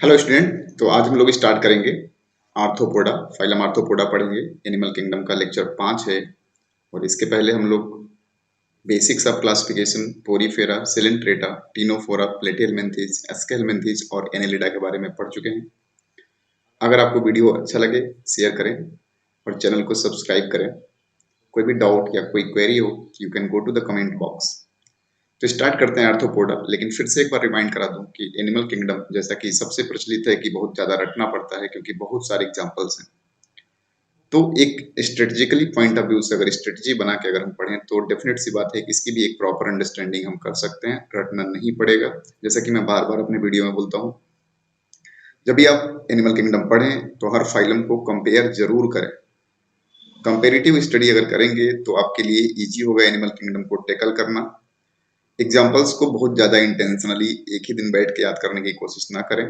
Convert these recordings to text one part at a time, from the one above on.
Hello student. तो आज हम लोग स्टार्ट करेंगे आर्थ्रोपोडा, फाइलम आर्थ्रोपोडा पढ़ेंगे। एनिमल किंगडम का लेक्चर 5 है। और इसके पहले हम लोग basics of classification, Porifera, Coelenterata, Ctenophora, Platyhelminthes, Aschelminthes और एनेलिडा के बारे में पढ़ चुके हैं। अगर आपको वीडियो अच्छा लगे शेयर करें और चैनल को सब्सक्राइब करें। कोई भी डाउट या कोई क्वेरी हो, you can go to the comment box. तो स्टार्ट करते हैं आर्थ्रोपोडा। लेकिन फिर से एक बार रिमाइंड करा दूं कि एनिमल किंगडम जैसा कि सबसे प्रचलित है कि बहुत ज्यादा रटना पड़ता है क्योंकि बहुत सारे एग्जांपल्स हैं। तो एक स्ट्रेटेजिकली पॉइंट ऑफ व्यू से अगर स्ट्रेटजी बना के अगर हम पढ़ें तो डेफिनेट सी बात है कि इसकी भी एक प्रॉपर अंडरस्टैंडिंग हम कर सकते हैं, रटना नहीं पड़ेगा। जैसा कि मैं बार बार अपने वीडियो में बोलता हूँ, जब भी आप एनिमल किंगडम पढ़ें तो हर फाइलम को कंपेयर जरूर करें। कंपेरेटिव स्टडी अगर करेंगे तो आपके लिए इजी होगा एनिमल किंगडम को टैकल करना। एग्जाम्पल्स को बहुत ज्यादा इंटेंशनली एक ही दिन बैठ के याद करने की कोशिश ना करें।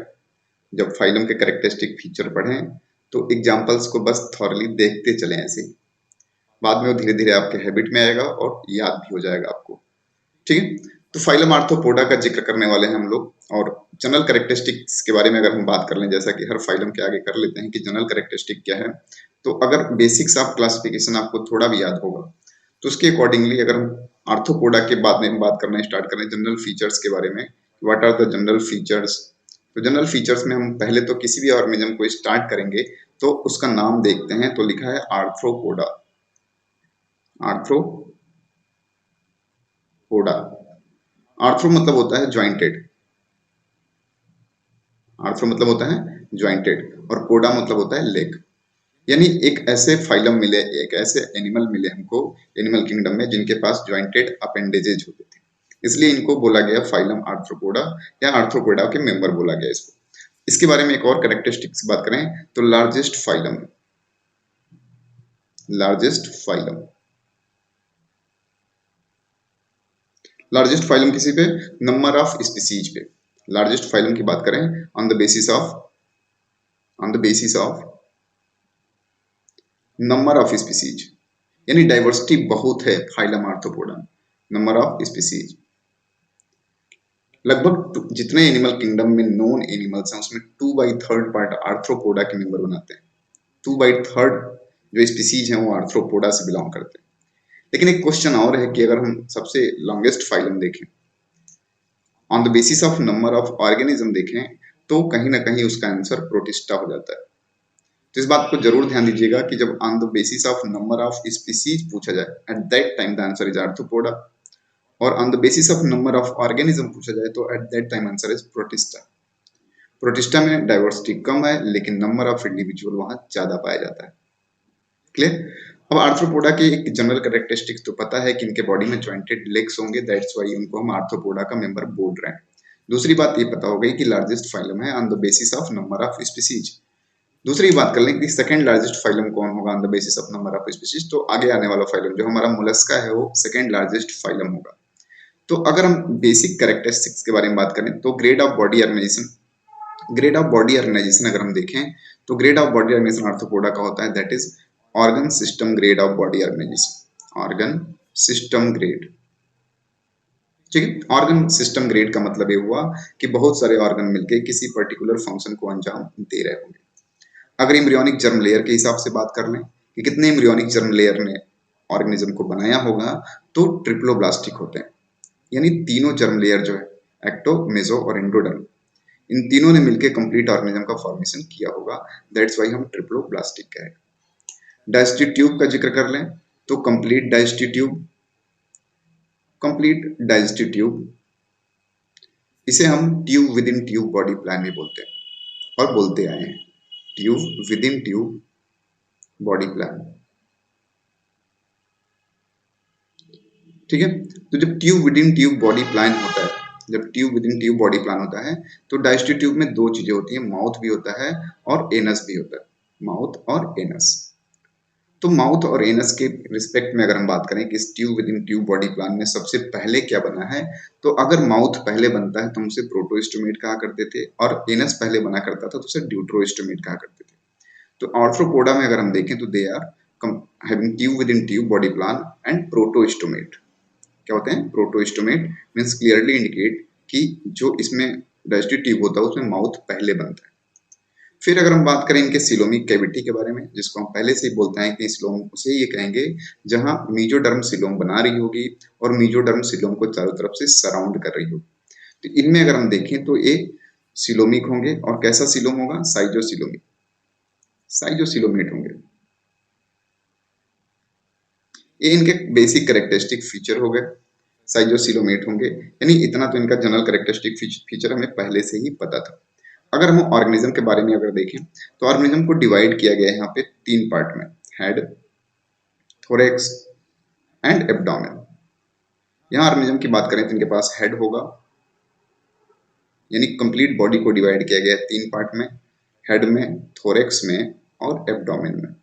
जब फाइलम के कैरेक्टरिस्टिक फीचर पढ़ें तो एग्जाम्पल्स को बस थॉरली देखते चलें ऐसे। बाद में वो धीरे धीरे आपके हैबिट में आएगा और याद भी हो जाएगा आपको। ठीक है। तो फाइलम आर्थ्रोपोडा का जिक्र करने वाले हैं हम लोग। और जनरल कैरेक्टरिस्टिक्स के बारे में अगर हम बात कर लें, जैसा कि हर फाइलम के आगे कर लेते हैं कि जनरल कैरेक्टरिस्टिक क्या है। तो अगर बेसिक्स ऑफ क्लासिफिकेशन आपको थोड़ा भी याद होगा तो उसके अकॉर्डिंगली अगर हम आर्थ्रोपोडा के बाद में हम बात करना स्टार्ट करें जनरल फीचर्स के बारे में, what are the general features. तो जनरल फीचर्स में हम पहले तो किसी भी ऑर्गेनिज्म को स्टार्ट करेंगे तो उसका नाम देखते हैं। तो लिखा है आर्थ्रोपोडा। आर्थ्रोपोडा, आर्थ्रो मतलब होता है ज्वाइंटेड। आर्थ्रो मतलब होता है ज्वाइंटेड और पोडा मतलब होता है लेग। यानी एक ऐसे फाइलम मिले, एक ऐसे एनिमल मिले हमको एनिमल किंगडम में जिनके पास ज्वाइंटेड अपेंडेजेज होते थे, इसलिए इनको बोला गया फाइलम आर्थ्रोपोडा या आर्थ्रोपोडा के मेंबर बोला गया इसको। इसके बारे में एक और कैरेक्टरिस्टिक्स बात करें तो largest phylum, largest phylum, largest phylum किसी पे, नंबर ऑफ स्पीसीज पे। लार्जेस्ट फाइलम की बात करें on the basis of, on the basis of number of species, यानी डाइवर्सिटी बहुत है फाइलम आर्थ्रोपोडा में। नंबर ऑफ स्पीसीज लगभग जितने एनिमल किंगडम में नोन एनिमल्स हैं उसमें 2/3 पार्ट आर्थ्रोपोडा के मेंबर बनाते हैं। 2/3 जो स्पीसीज हैं वो आर्थ्रोपोडा से बिलोंग करते हैं। लेकिन एक क्वेश्चन और है कि अगर हम सबसे लॉन्गेस्ट फाइलम देखें, on the basis of number of organism देखें, तो कहीं ना कहीं उसका आंसर प्रोटिस्टा हो जाता है। तो इस बात को जरूर ध्यान दीजिएगा कि जब on the basis of number of species पूछा जाए, at that time the answer is Arthropoda. और on the basis of number of organism पूछा जाए तो at that time answer is Protista. Protista में डाइवर्सिटी कम है लेकिन नंबर ऑफ इंडिविजुअल वहां ज्यादा पाया जाता है। क्लियर। अब आर्थ्रोपोडा के एक जनरल कैरेक्टरिस्टिक्स तो पता है कि इनके बॉडी में जॉइंटेड लेग्स होंगे, दैट्स व्हाई उनको हम आर्थ्रोपोडा का मेंबर बोल रहे हैं। दूसरी बात ये पता हो गई कि लार्जेस्ट फाइलम है on the basis of number of species. दूसरी बात कर लें कि सेकंड लार्जेस्ट फाइलम कौन होगा on the basis of number of species, तो आगे आने वाला फाइलम जो हमारा मोलस्का है वो सेकंड लार्जेस्ट फाइलम होगा। तो अगर हम बेसिक कैरेक्टरिस्टिक्स के बारे में बात करें तो grade of body organisation, grade of body organisation अगर हम देखें तो grade of body organisation Arthropoda का होता है that is organ system grade of body organisation. Organ system grade, ठीक है। ऑर्गन सिस्टम ग्रेड का मतलब ये हुआ कि बहुत सारे ऑर्गन मिलके किसी पर्टिकुलर फंक्शन को अंजाम दे रहे होंगे। अगर एम्ब्रियोनिक जर्म लेयर के हिसाब से बात कर लें कि कितने एम्ब्रियोनिक जर्म लेयर ने ऑर्गेनिज्म को बनाया होगा, तो ट्रिप्लोब्लास्टिक होते हैं। यानी तीनों जर्म लेयर जो है, एक्टो, मेसो और एंडोडर्म, इन तीनों ने मिलकर कंप्लीट ऑर्गेनिज्म का फॉर्मेशन किया होगा, दैट्स व्हाई हम ट्रिप्लोब्लास्टिक कहें। डाइजेस्टिव ट्यूब का जिक्र कर लें तो complete digestive tube, complete digestive tube, इसे हम tube within tube body plan भी बोलते हैं और बोलते आए हैं, tube within tube body plan. ठीक है। तो जब tube within tube body plan होता है, जब tube within tube body plan होता है तो डाइजेस्टिव ट्यूब में दो चीजें होती हैं, माउथ भी होता है और एनस भी होता है। माउथ और एनस। तो माउथ और एनस के रिस्पेक्ट में अगर हम बात करें कि इस tube within tube body plan में सबसे पहले क्या बना है, तो अगर माउथ पहले बनता है तो हम उसे प्रोटोस्टोमेट कहा करते थे और एनस पहले बना करता था तो उसे ड्यूटरोस्टोमेट कहा करते थे। तो आर्थ्रोपोडा में अगर हम देखें तो they are having tube within tube body plan and protostomate. क्या होते हैं? प्रोटोस्टोमेट मींस क्लियरली इंडिकेट कि जो इसमें डाइजेस्टिव ट्यूब होता है उसमें माउथ पहले बनता है। फिर अगर हम बात करें इनके सिलोमिक कैविटी के बारे में, जिसको हम पहले से ही बोलते हैं कि सिलोम, उसे ये कहेंगे जहां मीजोडर्म सिलोम बना रही होगी और मीजोडर्म सिलोम को चारों तरफ से सराउंड कर रही होगी। तो इनमें अगर हम देखें तो ये सिलोमिक होंगे, और कैसा सिलोम होगा? साइजोसिलोमिक, साइजोसिलोमेट होंगे। ये इनके बेसिक कैरेक्टरिस्टिक फीचर हो गए, साइजोसिलोमेट होंगे। यानी इतना तो इनका जनरल कैरेक्टरिस्टिक फीचर हमें पहले से ही पता था। अगर हम ऑर्गेनिज्म के बारे में अगर देखें तो ऑर्गेनिज्म को डिवाइड किया गया है यहाँ पे 3 पार्ट में, हेड, थोरेक्स एंड एब्डोमेन। यहाँ ऑर्गेनिज्म की बात करें तो इनके पास हेड होगा, यानी कंप्लीट बॉडी को डिवाइड किया गया है 3 पार्ट में, हेड में, थोरेक्स में और एब्डोमेन में।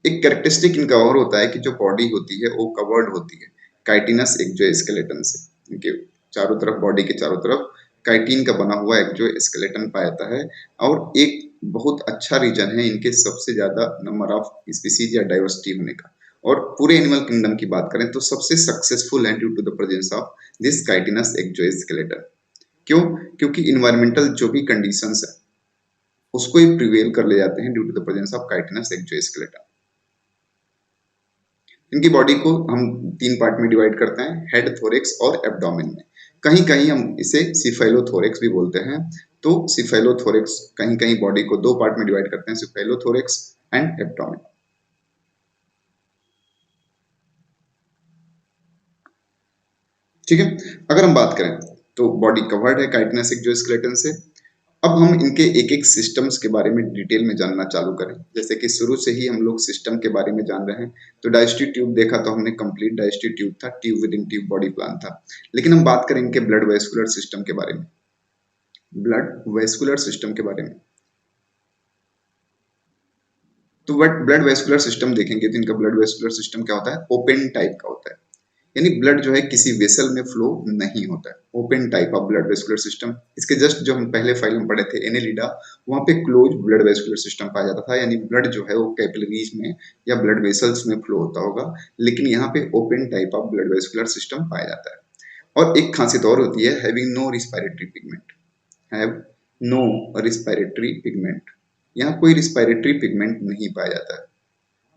एक कैरेक्टरिस्टिक इनका और होता है कि जो बॉडी होती है वो कवर्ड होती है काइटिनस एक्सोस्केलेटन से। इनके चारों तरफ, बॉडी के चारों तरफ काइटिन का बना हुआ एक्सोस्केलेटन पाया जाता है। और एक बहुत अच्छा रीजन है इनके सबसे ज्यादा नंबर ऑफ स्पीसीज या डाइवर्सिटी होने का। और पूरे एनिमल किंगडम की बात करें तो सबसे सक्सेसफुल है due to the presence of this chitinous exoskeleton. क्यों? क्योंकि इन्वायरमेंटल जो भी कंडीशंस है उसको ही प्रिवेल कर ले जाते हैं due to the presence of chitinous exoskeleton. इनकी बॉडी को हम 3 पार्ट में डिवाइड करते हैं, हेड, थोरेक्स और एब्डोमेन में। कहीं कहीं हम इसे सिफेलोथोरेक्स भी बोलते हैं। तो सिफेलोथोरेक्स, कहीं कहीं बॉडी को 2 पार्ट में डिवाइड करते हैं, सिफेलोथोरेक्स एंड एब्डोमेन। ठीक है। अगर हम बात करें तो बॉडी कवर्ड है काइटिनस एक्सोस्केलेटन से। अब हम इनके एक एक सिस्टम्स के बारे में डिटेल में जानना चालू करें। जैसे कि शुरू से ही हम लोग सिस्टम के बारे में जान रहे हैं। तो डाइजेस्टिव ट्यूब देखा तो हमने कंप्लीट डाइजेस्टिव ट्यूब था, tube within tube body plan था। लेकिन हम बात करें इनके ब्लड वेस्कुलर सिस्टम के बारे में, ब्लड वेस्कुलर सिस्टम के बारे में। तो ब्लड वेस्कुलर सिस्टम देखेंगे तो इनका ब्लड वेस्कुलर सिस्टम क्या होता है? ओपन टाइप का होता है। यानी ब्लड जो है किसी वेसल में फ्लो नहीं होता है, open type of blood vascular system. इसके जस्ट जो हम पहले फाइल में पढ़े थे एनेलिडा, वहां पे क्लोज ब्लड वेस्कुलर सिस्टम पाया जाता था, यानी ब्लड जो है वो कैपिलरीज में या ब्लड वेसल्स में फ्लो होता होगा। लेकिन यहाँ पे open type of blood vascular system पाया जाता है। और एक खासियत और होती है, having no respiratory pigment, have no respiratory pigment. यहाँ कोई रिस्पायरेटरी पिगमेंट नहीं पाया जाता है।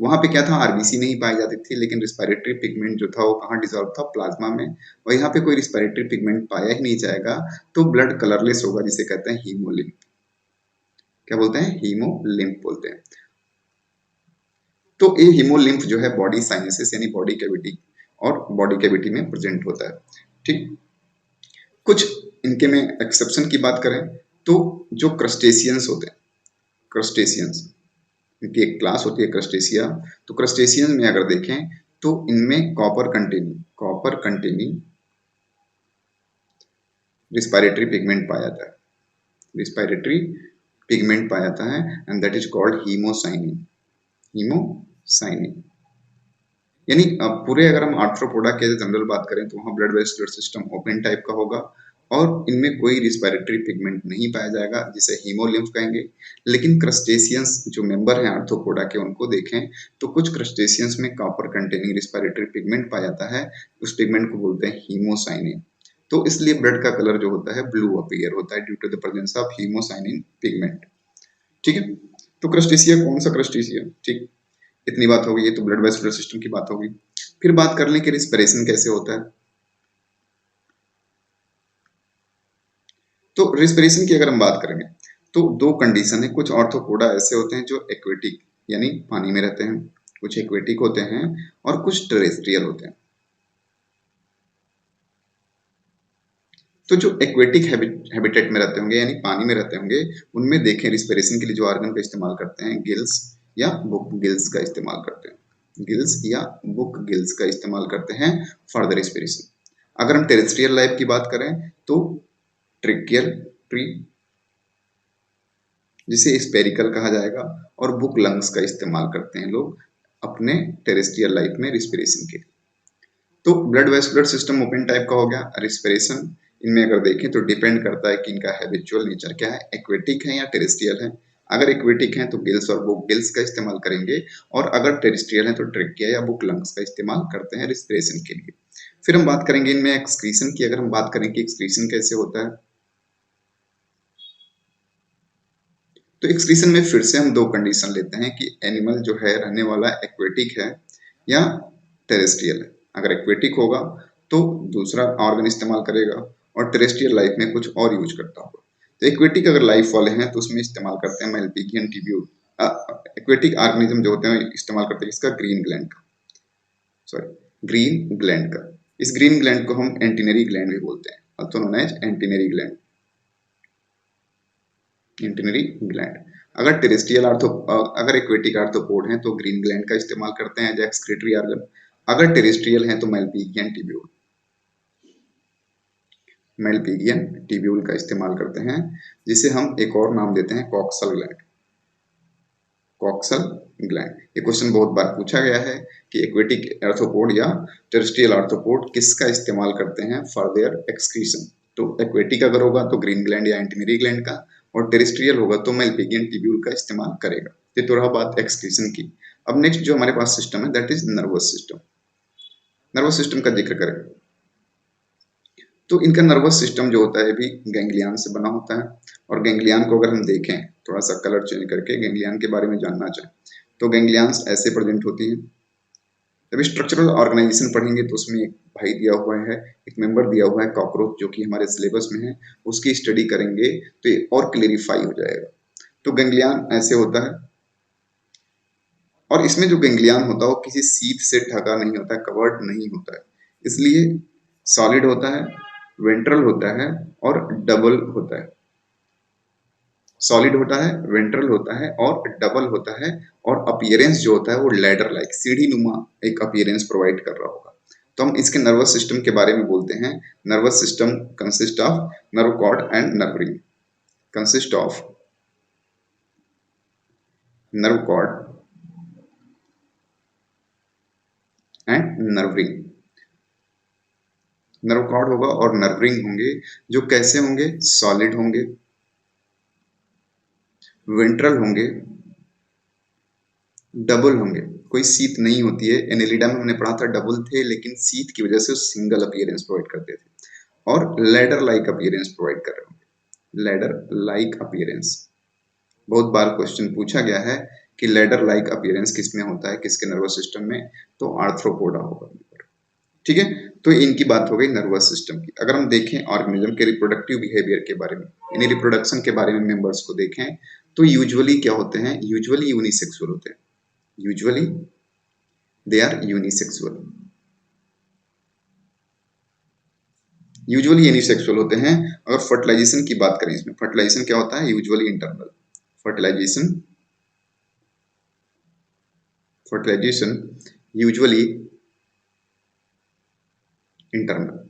वहां पे क्या था? आरबीसी नहीं पाई जाती थी, लेकिन रिस्पायरेटरी पिगमेंट जो था वो कहाँ डिजॉल्व था? प्लाज्मा में। और यहाँ पे कोई रिस्पायरेटरी पिगमेंट पाया ही नहीं जाएगा, तो ब्लड कलरलेस होगा, जिसे कहते हैं हीमोलिम्फ। क्या बोलते हैं? हीमोलिम्फ बोलते हैं। तो ये हीमोलिम्फ जो है बॉडी साइनसेस यानी बॉडी कैविटी और बॉडी कैविटी में प्रेजेंट होता है। ठीक। कुछ इनके में एक्सेप्शन की बात करें तो जो क्रस्टेशियंस होते हैं, क्रस्टेशियंस, इनकी एक क्लास होती है क्रस्टेशिया। तो क्रस्टेशियन में अगर देखें तो इनमें कॉपर कंटेनिंग रिस्पायरेटरी पिगमेंट पाया जाता है, रिस्पायरेटरी पिगमेंट पाया जाता है, and that is called haemocyanin, haemocyanin. यानी पूरे अगर हम आर्थ्रोपोडा के जनरल बात करें तो वहाँ blood vascular system open type का होगा और इनमें कोई रिस्पायरेटरी पिगमेंट नहीं पाया जाएगा, जिसे हीमोलिम्फ कहेंगे। लेकिन क्रस्टेशियंस जो मेंबर हैं आर्थ्रोपोडा के, उनको देखें तो कुछ क्रस्टेशियंस में कॉपर कंटेनिंग रिस्पायरेटरी पिगमेंट पाया जाता है, उस पिगमेंट को बोलते हैं हीमोसाइनिन। तो इसलिए ब्लड का कलर जो होता है ब्लू अपीयर होता है due to the presence of haemocyanin pigment. ठीक है। तो क्रस्टेशिया कौन सा क्रस्टेशिया? ठीक, इतनी बात हो गई, ये तो ब्लड वेस्कुलर सिस्टम की बात होगी। फिर बात कर लें कि रिस्पिरेशन कैसे होता है। तो रिस्पिरेशन की अगर हम बात करेंगे तो 2 कंडीशन है। कुछ ऑर्थोपोडा ऐसे होते हैं जो एक्वेटिक यानी पानी में रहते हैं, कुछ एक्वेटिक होते हैं और कुछ टेरेस्ट्रियल होते हैं। तो जो एक्वेटिक हैबिटेट में रहते होंगे यानी पानी में रहते होंगे, उनमें देखें रिस्पिरेशन के लिए जो ऑर्गन का इस्तेमाल करते हैं, गिल्स या बुक गिल्स का इस्तेमाल करते हैं, गिल्स या बुक गिल्स का इस्तेमाल करते हैं फॉर द रिस्पिरेशन। अगर हम टेरेस्ट्रियल लाइफ की बात करें तो ट्रिकियल ट्री, जिसे स्पेरिकल कहा जाएगा, और बुक लंग्स का इस्तेमाल करते हैं लोग अपने टेरेस्ट्रियल लाइफ में रिस्पिरेशन के लिए। तो blood vascular system open type का हो गया। रिस्पिरेशन इनमें अगर देखें तो डिपेंड करता है कि इनका हैबिचुअल नेचर क्या है, एक्वेटिक है या टेरेस्ट्रियल है। अगर एक्वेटिक है तो गिल्स और बुक गिल्स का इस्तेमाल करेंगे, और अगर टेरेस्ट्रियल है तो ट्रेकिया या बुक लंग्स का इस्तेमाल करते हैं रिस्पिरेशन के लिए। फिर हम बात करेंगे इनमें एक्सक्रीशन की। अगर हम बात करें कि एक्सक्रीशन कैसे होता है, तो एक्सक्रीशन में फिर से हम दो कंडीशन लेते हैं कि एनिमल जो है रहने वाला एक्वेटिक है या टेरेस्ट्रियल है। अगर एक्वेटिक होगा तो दूसरा ऑर्गन इस्तेमाल करेगा, और टेरेस्ट्रियल लाइफ में कुछ और यूज करता होगा। तो एक्वेटिक अगर लाइफ वाले हैं तो उसमें इस्तेमाल करते हैं मेलपिगियन ट्यूब्यूल। एक्वेटिक ऑर्गेनिज्म जो होते हैं इस्तेमाल करते हैं इसका ग्रीन ग्लैंड का, सॉरी ग्रीन ग्लैंड का। इस ग्रीन ग्लैंड को हम एंटीनरी ग्लैंड भी बोलते हैं, also known as antennary gland, antennary gland. अगर टेरेस्ट्रियल अगर एक्वेटिक आर्थ्रोपोड हैं तो ग्रीन ग्लैंड का इस्तेमाल करते हैं एज एक्सक्रीटरी ऑर्गन। अगर टेरेस्ट्रियल हैं तो मेलपिगियन ट्यूब्यूल, मेलपिगियन ट्यूब्यूल का इस्तेमाल करते हैं, जिसे हम एक और नाम देते हैं कॉक्सल ग्लैंड, कॉक्सल ग्लैंड। ये क्वेश्चन बहुत बार पूछा गया है कि एक्वेटिक आर्थ्रोपोड या टेरेस्ट्रियल आर्थ्रोपोड किसका इस्तेमाल करते हैं फॉर देयर एक्सक्रीशन। तो एक्वेटिक अगर होगा तो ग्रीन ग्लैंड या एंटीनरी ग्लैंड का, और टेरेस्ट्रियल होगा तो मेलपिगियन ट्यूब्यूल का इस्तेमाल करेगा। ये तो रहा बात एक्सक्रीशन की। अब नेक्स्ट जो हमारे पास सिस्टम है that is nervous system. Nervous system का जिक्र करें तो इनका नर्वस सिस्टम जो होता है भी गैंग्लियन से बना होता है। और गैंग्लियन को अगर हम देखें, थोड़ा सा कलर चेंज करके गैंग्लियन के बारे में जानना चाहें तो गैंग्लियंस ऐसे प्रेजेंट होती है। जब स्ट्रक्चरल ऑर्गेनाइजेशन पढ़ेंगे तो उसमें एक भाई दिया हुआ है, एक मेंबर दिया हुआ है कॉकरोच, जो कि हमारे सिलेबस में है, उसकी स्टडी करेंगे तो ये और क्लेरिफाई हो जाएगा। तो गैंग्लियन ऐसे होता है, और इसमें जो गैंग्लियन होता है वो किसी सीट से ढका नहीं होता है, कवर्ड नहीं होता है, इसलिए सॉलिड होता है, वेंट्रल होता है और डबल होता है। सॉलिड होता है, वेंट्रल होता है और डबल होता है, और अपीयरेंस जो होता है वो लैडर लाइक, सीढ़ी नुमा एक अपीयरेंस प्रोवाइड कर रहा होगा। तो हम इसके नर्वस सिस्टम के बारे में बोलते हैं। Nervous system consist of nerve cord and nerve ring, consist of nerve cord and nerve ring. Nerve cord होगा और नर्व रिंग होंगे, जो कैसे होंगे, सॉलिड होंगे, वेंट्रल होंगे, डबल होंगे। कोई सीट नहीं होती है, एनेलिडा में हमने पढ़ा था डबल थे, लेकिन सीट की वजह से सिंगल अपीयरेंस प्रोवाइड करते थे। और लैडर लाइक अपीयरेंस प्रोवाइड कर रहे होंगे, लैडर लाइक अपीयरेंस। बहुत बार क्वेश्चन पूछा गया है कि लैडर लाइक अपीयरेंस किसमें होता है, किसके नर्वस सिस्टम में, तो आर्थ्रोपोडा होगा। ठीक है, तो इनकी बात हो गई नर्वस सिस्टम की। अगर हम देखें ऑर्गेनिज्म के रिप्रोडक्टिव बिहेवियर के बारे में, यानी रिप्रोडक्शन के बारे में मेंबर्स को देखें, तो यूजुअली क्या होते हैं, यूजुअली यूनिसेक्सुअल होते हैं, usually they are unisexual, usually unisexual होते हैं। अगर फर्टिलाइजेशन की बात करें, इसमें फर्टिलाइजेशन क्या होता है, usually internal fertilisation, fertilisation usually internal.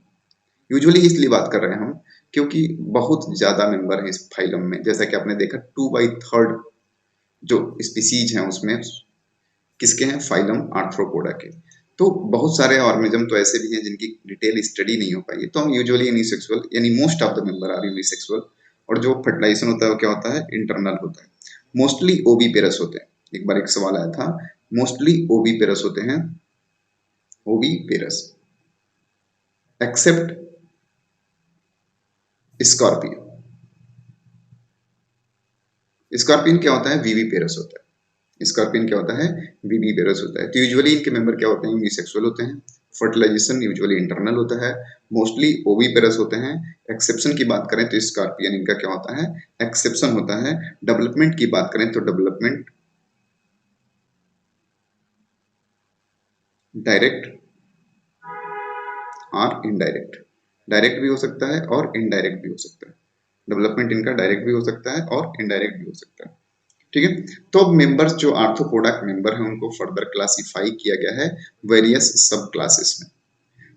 Usually इसलिए बात कर रहे हैं हम क्योंकि बहुत ज्यादा मेंबर हैं इस फाइलम में। जैसा कि आपने देखा 2/3 जो स्पीसीज हैं उसमें किसके हैं, फाइलम आर्थ्रोपोडा के। तो बहुत सारे ऑर्गेनिज्म तो ऐसे भी हैं जिनकी डिटेल स्टडी नहीं हो पाई है। तो हम यूजुअली यूनिसेक्सुअल, यानी most of the member are unisexual. और जो फर्टिलाइजेशन होता है वो क्या होता है, इंटरनल होता है। मोस्टली ओवी पेरस होते हैं। एक बार एक सवाल आया था, मोस्टली ओवी पेरस होते हैं, ओवी पेरस, एक्सेप्ट स्कॉर्पियो। स्कॉर्पियन क्या होता है, वीवी पेरस होता है। स्कॉर्पियन क्या होता है, वीवी पेरस होता है। तो यूजुअली इनके मेंबर क्या होते हैं, यूनिसेक्सुअल होते हैं। फर्टिलाइजेशन यूजुअली इंटरनल होता है, मोस्टली ओवी पेरस होते हैं। एक्सेप्शन की बात करें तो स्कॉर्पियन इनका क्या होता है, एक्सेप्शन होता है। डेवलपमेंट की बात करें तो डेवलपमेंट डायरेक्ट और इनडायरेक्ट, डायरेक्ट भी हो सकता है और इनडायरेक्ट भी हो सकता है। डेवलपमेंट इनका डायरेक्ट भी हो सकता है और इनडायरेक्ट भी हो सकता है। ठीक है, तो अब मेंबर्स जो आर्थ्रोपोडा के मेंबर हैं उनको फर्दर क्लासिफाई किया गया है वेरियस सब क्लासेस में।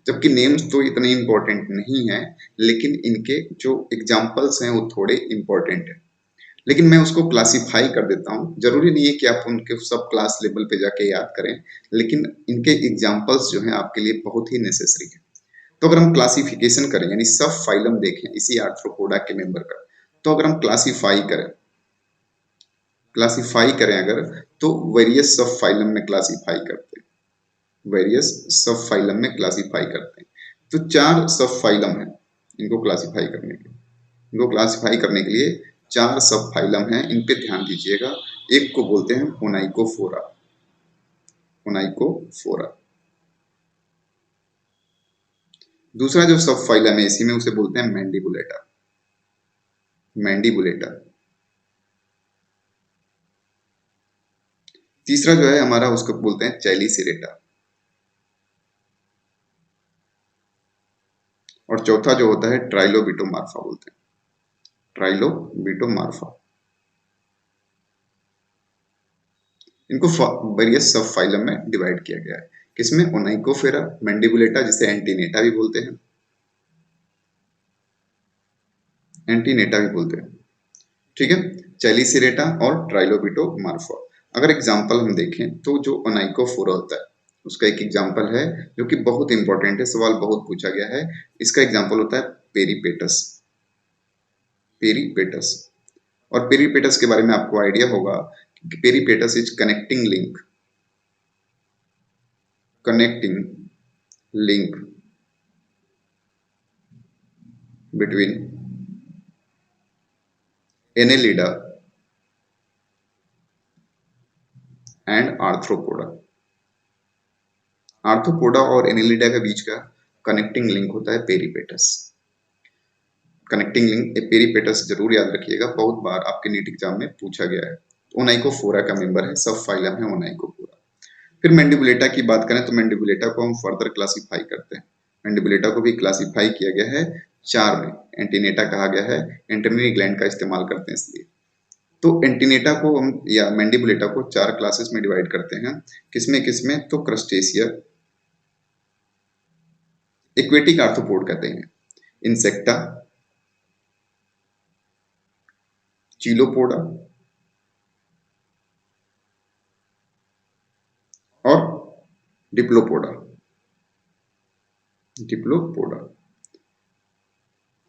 जबकि नेम्स तो इतने इंपॉर्टेंट नहीं है, लेकिन इनके जो एग्जांपल्स हैं वो थोड़े इंपॉर्टेंट है। लेकिन मैं उसको क्लासिफाई कर देता हूँ, जरूरी नहीं है कि आप उनके सब क्लास लेवल पे जाके याद करें, लेकिन इनके एग्जांपल्स जो हैं आपके लिए बहुत ही नेसेसरी है। तो अगर हम क्लासिफिकेशन करें, यानी सब फाइलम देखें इसी आर्थ्रोपोडा के मेंबर का, तो अगर हम क्लासिफाई करें अगर, तो वेरियस सब फाइलम में क्लासिफाई करते हैं, वेरियस सब फाइलम में क्लासिफाई करते हैं। तो 4 सब फाइलम है इनको क्लासिफाई करने के लिए। इनको क्लासिफाई करने के लिए 4 सब फाइलम है, इन पे ध्यान दीजिएगा। एक को बोलते हैं ओनाइकोफोरा, ओनाइकोफोरा। दूसरा जो सब फाइलम है इसी में, उसे बोलते हैं मैंडिबुलेटा, मैंडिबुलेटा। तीसरा जो है हमारा, उसको बोलते हैं चैलीसिरेटा। और चौथा जो होता है ट्राइलोबिटोमार्फा बोलते हैं, ट्राइलोबिटोमार्फा। इनको वेरियस सब फाइलम में डिवाइड किया गया है। किसमें? ओनाइकोफेरा, मैंडिबुलेटा जिसे एंटीनेटा भी बोलते हैं, एंटीनेटा भी बोलते हैं, ठीक है, चैलीसिरेटा और ट्राइलोबिटोमार्फा। अगर एग्जांपल हम देखें तो जो ओनाइकोफोरा होता है उसका एक एग्जांपल है जो कि बहुत इंपॉर्टेंट है, सवाल बहुत पूछा गया है। इसका एग्जांपल होता है पेरीपेटस, पेरीपेटस। और पेरीपेटस के बारे में आपको आइडिया होगा कि peripatus is connecting link, connecting link between Annelida and arthropoda. Arthropoda और एनेलिडा के बीच का कनेक्टिंग लिंक होता है पेरीपेटस। कनेक्टिंग लिंक पेरीपेटस जरूर याद रखिएगा, बहुत बार आपके नीट एग्जाम में पूछा गया है। ओनाइकोफोरा का मेंबर है, सब फाइलम है ओनाइकोफोरा। फिर मैंडिबुलेटा की बात करें तो मैंडिबुलेटा को हम फर्दर क्लासिफाई करते हैं। मैंडिबुलेटा को भी क्लासिफाई किया गया है 4 में। एंटीनेटा कहा गया है, एंटरनरी ग्लैंड का इस्तेमाल करते हैं इसलिए। तो एंटीनेटा को हम या मैंडिबुलेटा को 4 क्लासेस में डिवाइड करते हैं। किसमें किसमें? तो क्रस्टेशिया, एक्वेटिक आर्थ्रोपोड कहते हैं, इंसेक्टा, चीलोपोडा और डिप्लोपोडा, डिप्लोपोडा।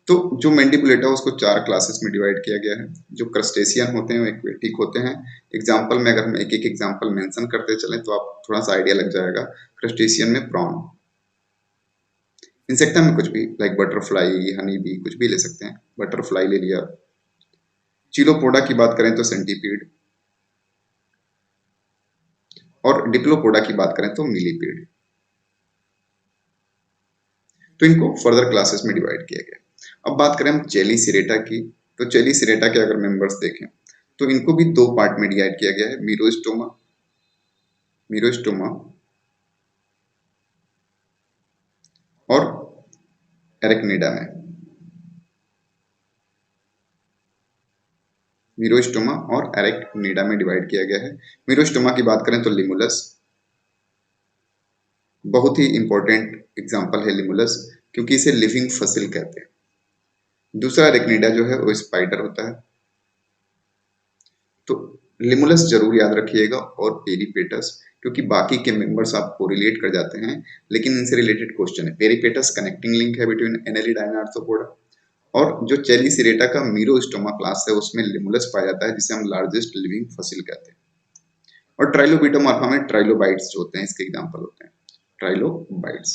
तो जो मैंडिबुलेटा उसको 4 क्लासेस में डिवाइड किया गया है। जो क्रस्टेशियन होते हैं, एक्वेटिक होते हैं। एग्जांपल में अगर हम एक एक एग्जांपल मेंशन करते चलें तो आप थोड़ा सा आइडिया लग जाएगा। क्रस्टेशियन में प्रॉन, इंसेक्टा में कुछ भी, लाइक बटरफ्लाई, हनी बी, कुछ भी ले सकते हैं, बटरफ्लाई ले लिया। चिलोपोडा की बात करें तो सेंटीपीड, और डिप्लोपोडा की बात करें तो मिलीपीड। तो इनको फर्दर क्लासेस में डिवाइड किया गया। अब बात करें हम चेलीसिरेटा की, तो चेलीसिरेटा के अगर मेंबर्स देखें तो इनको भी 2 पार्ट में डिवाइड किया गया है, मीरोस्टोमा, मीरोस्टोमा और एरेक्निडा में, मीरोस्टोमा और एरेक्निडा में डिवाइड किया गया है। मीरोस्टोमा की बात करें तो लिमुलस, बहुत ही इंपॉर्टेंट एग्जांपल है लिमुलस, क्योंकि इसे लिविंग फसिल कहते हैं। दूसरा एरेक्निडा जो है वो स्पाइडर होता है। तो लिमुलस जरूर याद रखिएगा और पेरीपेटस, क्योंकि बाकी के मेंबर्स आपको रिलेट कर जाते हैं, लेकिन इनसे रिलेटेड क्वेश्चन है। पेरीपेटस कनेक्टिंग लिंक है बिटवीन एनेलिडा एंड आर्थ्रोपोडा। और जो चेलीसिरेटा का मीरोस्टोमा क्लास है उसमें लिमुलस पाया जाता है, जिसे हम लार्जेस्ट लिविंग फसिल कहते हैं। और ट्राइलोबिटोमार्फा में ट्राइलोबाइट्स जो होते हैं इसके एग्जाम्पल होते हैं, ट्राइलोबाइट्स।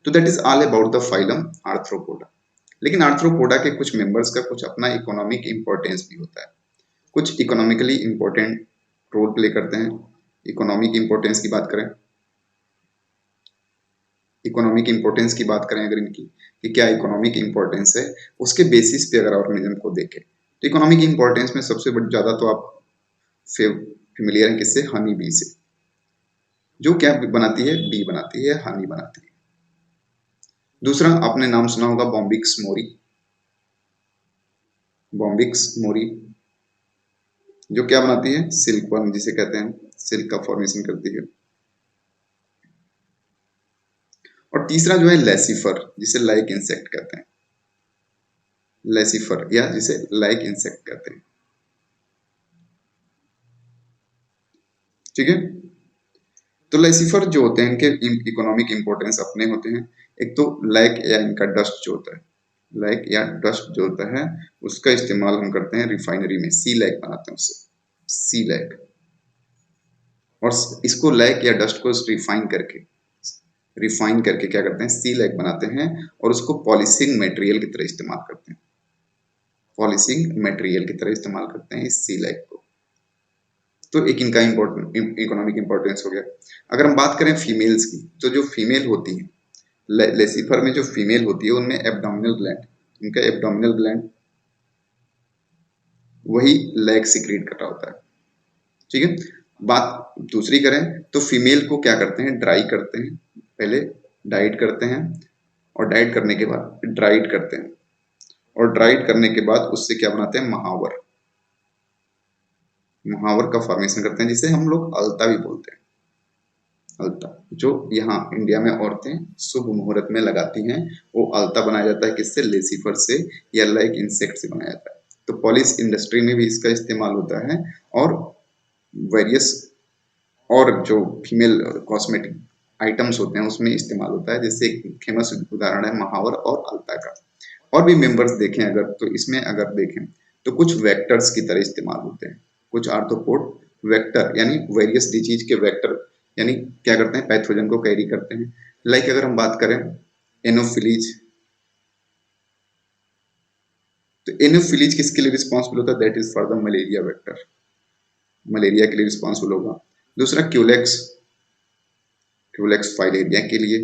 तो that is all about the phylum arthropoda. लेकिन आर्थ्रोपोडा के कुछ मेंबर्स का कुछ अपना इकोनॉमिक इंपॉर्टेंस भी होता है, कुछ इकोनॉमिकली इंपॉर्टेंट रोल प्ले करते हैं। इकोनॉमिक इंपॉर्टेंस की बात करें, इकोनॉमिक इंपॉर्टेंस की बात करें अगर इनकी, कि क्या इकोनॉमिक इंपॉर्टेंस है, उसके बेसिस पे अगर ऑर्गेनिज्म को देखें तो इकोनॉमिक इंपॉर्टेंस में सबसे ज्यादा तो आप फेमिलियर हैं किससे? हनी बी से। जो क्या बनाती है? बी बनाती है, हनी बनाती है। दूसरा आपने नाम सुना होगा बॉम्बिक्स मोरी, बॉम्बिक्स मोरी जो क्या बनाती है? सिल्क वर्म जिसे कहते हैं, सिल्क का फॉर्मेशन करती है। और तीसरा जो है लेसिफर, जिसे लाइक इंसेक्ट कहते हैं, लेसिफर या जिसे लाइक इंसेक्ट कहते हैं, ठीक है। तो लेसिफर जो होते हैं इनके इकोनॉमिक इंपॉर्टेंस अपने होते हैं। एक तो लैक या इनका डस्ट जो होता है, लैक या डस्ट जो होता है उसका इस्तेमाल हम करते हैं रिफाइनरी में, सी लैक बनाते हैं उससे, सी लैक। और इसको लैक या डस्ट को रिफाइन करके रिफाइन करके क्या करते हैं, सी लैग बनाते हैं और उसको पॉलिशिंग मटेरियल की तरह इस्तेमाल करते हैं, पॉलिशिंग मटेरियल की तरह इस्तेमाल करते हैं इस सी लैग को। तो एक इनका इकोनॉमिक इंपॉर्टेंस हो गया। अगर हम बात करें फीमेल्स की, तो जो फीमेल होती है लेसिफर में, जो फीमेल होती है उनमें एब्डोमिनल ग्लैंड, इनका एब्डोमिनल ग्लैंड वही लैग सिक्रीट कर रहा होता है, ठीक है। बात दूसरी करें तो फीमेल को क्या करते हैं, ड्राई करते हैं, पहले डाइट करते हैं और डाइट करने के बाद ड्राइड करते हैं और ड्राइड करने के बाद उससे क्या बनाते हैं, महावर, महावर का फॉर्मेशन करते हैं जिसे हम लोग अलता भी बोलते हैं, अलता, जो यहाँ इंडिया में औरतें शुभ मुहूर्त में लगाती हैं, वो अलता बनाया जाता है किससे, लेसिफर से या लाइक इंसेक्ट से बनाया जाता है। तो पॉलिश इंडस्ट्री में भी इसका इस्तेमाल होता है और वेरियस और जो फीमेल कॉस्मेटिक आइटम्स होते हैं उसमें इस्तेमाल होता है, जैसे एक फेमस उदाहरण है महावर और अलता का। और भी मेंबर्स देखें अगर, तो इसमें अगर देखें तो कुछ वेक्टर्स की तरह इस्तेमाल होते हैं, कुछ आर्थ्रोपोड वेक्टर यानी वेरियस डिजीज के वेक्टर, यानी क्या करते हैं, पैथोजन को कैरी करते हैं। लाइक अगर हम बात करें एनोफिलीज, तो एनोफिलीज किसके लिए रिस्पॉन्सिबल होता है, that is for the malaria vector, malaria के लिए रिस्पॉन्सिबल होगा। दूसरा क्यूलेक्स, क्यूलेक्स फाइलेरिया के लिए।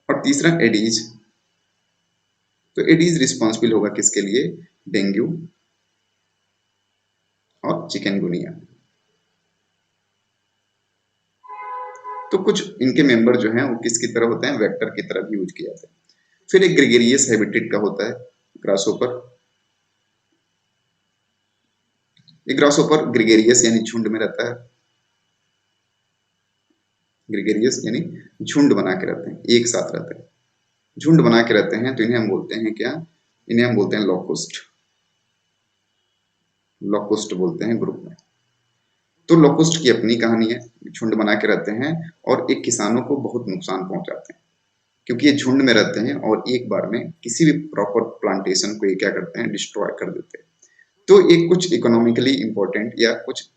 और तीसरा एडीज, तो एडीज रिस्पॉन्सिबल होगा किसके लिए, डेंगू और चिकनगुनिया। तो कुछ इनके मेंबर जो हैं वो किसकी तरह होते हैं, वेक्टर की तरह भी यूज किया जाता है। फिर एक ग्रेगेरियस हैबिटेट का होता है ग्रासोपर, ये ग्रासोपर ग्रेगेरियस यानी झुंड में रहता है, ग्रेगेरियस यानी झुंड बना के रहते हैं, एक साथ रहते हैं, झुंड बना के रहते हैं, तो इन्हें हम बोलते हैं क्या, इन्हें हम बोलते हैं लोकोस्ट, लोकोस्ट बोलते हैं ग्रुप में। तो लोकोस्ट की अपनी कहानी है, झुंड बना के रहते हैं और एक किसानों को बहुत नुकसान पहुंचाते हैं, क्योंकि ये झुंड में रहते हैं और एक बार में किसी भी प्रॉपर प्लांटेशन को ये क्या करते हैं, डिस्ट्रॉय कर देते हैं। तो एक कुछ इकोनॉमिकली इंपॉर्टेंट या कुछ